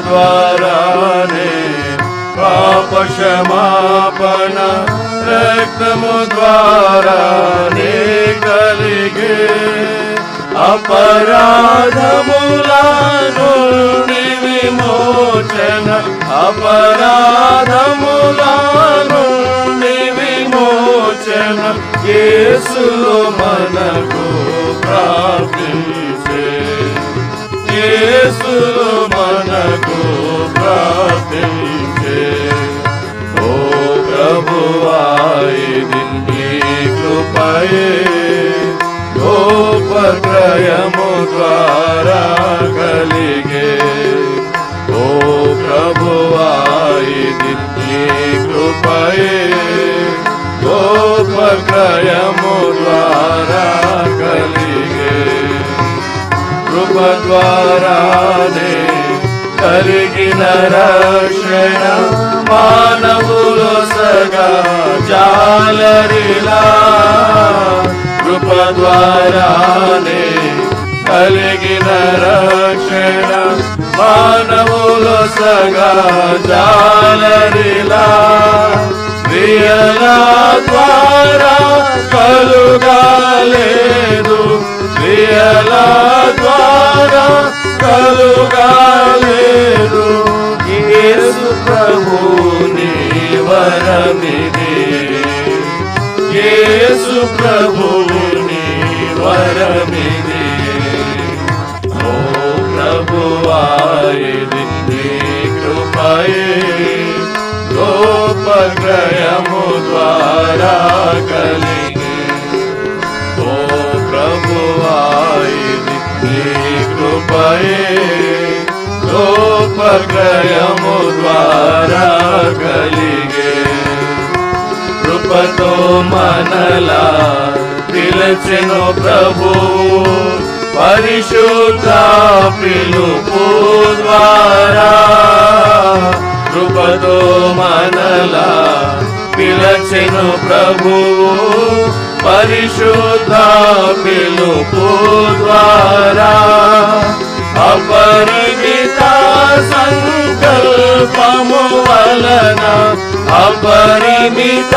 ద్వారానే పాప క్షమాపణ రక్తము ద్వారానే కలిగే అపరాధముల నుండి విమోచన అపరాధముల నుండి విమోచన యేసులో మనకు ప్రాప్తించే యేసులో మనకు ప్రాప్తించే ఓ ప్రభువా ఇది నీ కృపయే గోపక్రయము ద్వారా కలిగే ఓ ప్రభువా ఇది నీ కృపయే గోపక్రయము ద్వారా కలిగే కృప ద్వారానే కలిగిన రక్షణ మానవులు సగా జాలరిలా కృప ద్వారానే కలిగిన రక్షణ మానవులు సగా జాలరిలా క్రియల ద్వారా కలుగాలేదు క్రియల ద్వారా కలుగాలేదు యేసు ప్రభుని వరమిది యేసు ప్రభుని వరమిది ఓ ప్రభువా ఇది నీ కృపయే గోపక్రయము ద్వారా కలిగే ఓ ప్రభువా ఇది నీ కృపయే గోపక్రయము ద్వారా కలిగే కృపతో మనలా పిలిచెను ప్రభు పరిశుద్ధ పిలుపు ద్వారా కృపతో మనలా పిలిచెను ప్రభు పరిశుద్ధ పిలుపు ద్వారా అపరిమిత సంకల్పము వలన అపరిమిత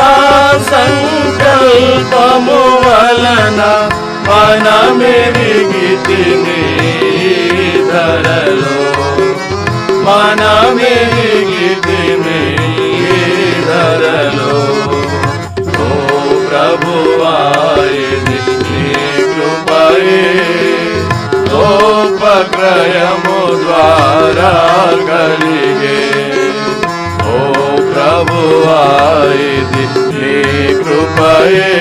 సంకల్పము వలన మనమెరిగితిని ధరలో మనమెరిగితిని ధరలో ఓ ప్రభువా ఇది నీ కృపయే గోపక్రయము ద్వారా కలిగే ఓ ప్రభువా ఇది నీ కృపయే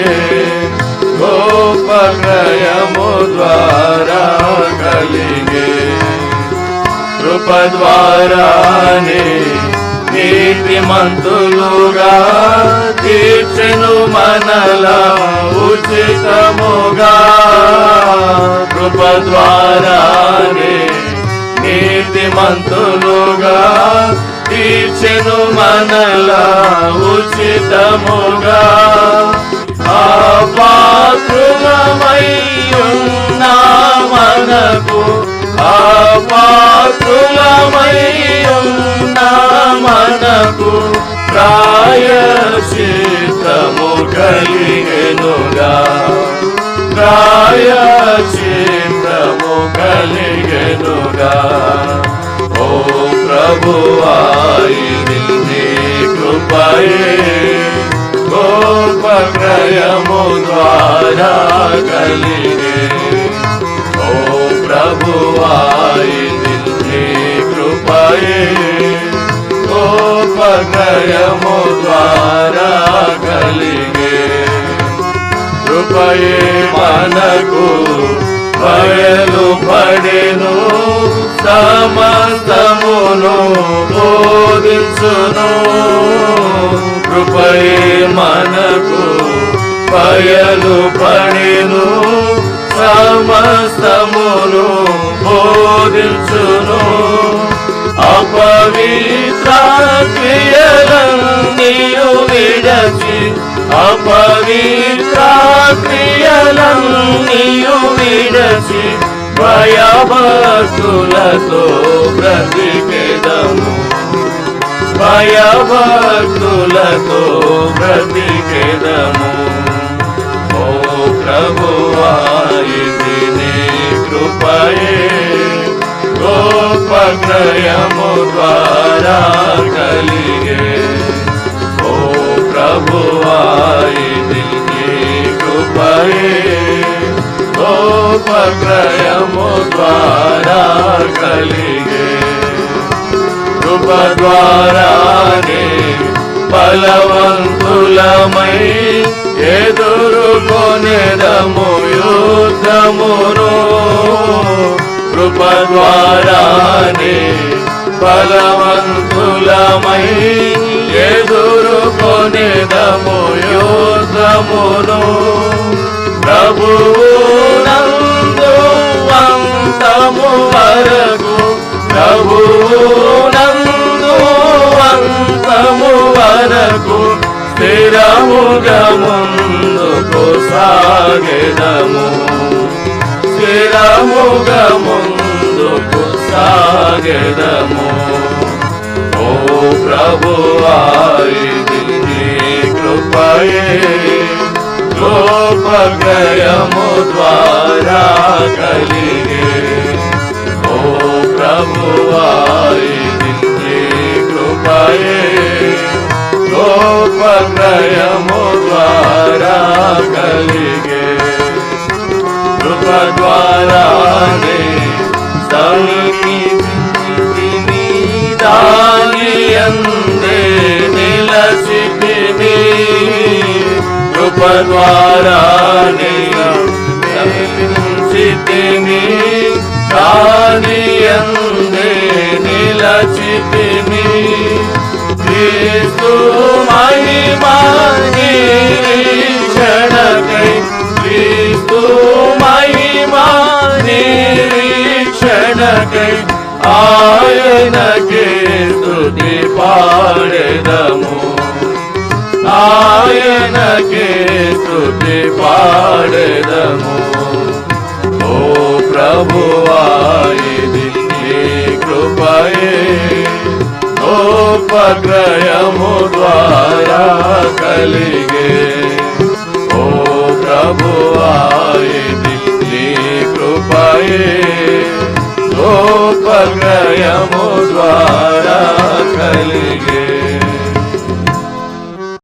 గోపక్రయము ద్వారా కలిగే కృప ద్వారానే నీతిమంతులుగా తీర్చెను మనలా ఉచితముగా కృప ద్వారానే నీతిమంతులుగా తీర్చెను మనలా ఉచితముగా అపాత్రులమై ఉన్న మనకు అపాత్రులమై ఉన్న మనకు ప్రాయశ్చిత్తము కలిగెనుగా ప్రాయశ్చిత్తము కలిగెనుగా ఓ ప్రభువా ఇది నీ కృపయే గోపక్రయము ద్వారా కలిగే ఓ ప్రభువా ఇది నీ కృపయే గోపక్రయము ద్వారా కలిగే కృపయే మనకు బయలు పడెను సమస్తమును బోధించును కృపయే మనకు బయలు పడెను సమస్తమును బోధించును అపవిత్ర క్రియలన్నీయు విడచి అపవిత్ర క్రియలన్నీయు విడచి భయభక్తులతో బ్రతికెదము భయభక్తులతో బ్రతికెదము ఓ ప్రభువా ఇది నీ కృపయే గోపక్రయము ద్వారా కలిగే ఓ ప్రభువా ఇది నీ కృపయే గోపక్రయము ద్వారా కలిగే కృప ద్వారానే బలవంతులమై ఎదుర్కొనేదము యుద్ధమును కృప ద్వారానే బలవంతులమై ఎదుర్కొనేదము యుద్ధమును ప్రభువు నందు అంతము వరకు ప్రభువు నందు అంతము వరకు స్థిరముగా ముందుకు సాగెదము స్థిరముగా ముందుకు సాగెదము ఓ ప్రభువా ఇది నీ కృపయే గోపక్రయము ద్వారా కలిగే ఓ ప్రభువా ఇది నీ కృపయే గోపక్రయము ద్వారా కలిగే కృప ద్వారానే సమీపించితిని దాని యందే నిలచితిని కృప ద్వారానే సమీపించితిని దాని యందే నిలచితిని క్రీస్తు మహిమా నిరీక్షణకై క్రీస్తు మహిమా నిరీక్షణకై ఆయనకే స్తుతి పాడెదము ఆయనకే స్తుతి పాడెదము ఓ ప్రభువా ఇది నీ కృపయే గోపక్రయము ద్వారా కలిగే ఓ ప్రభువా ఇది నీ కృపయే గోపక్రయము ద్వారా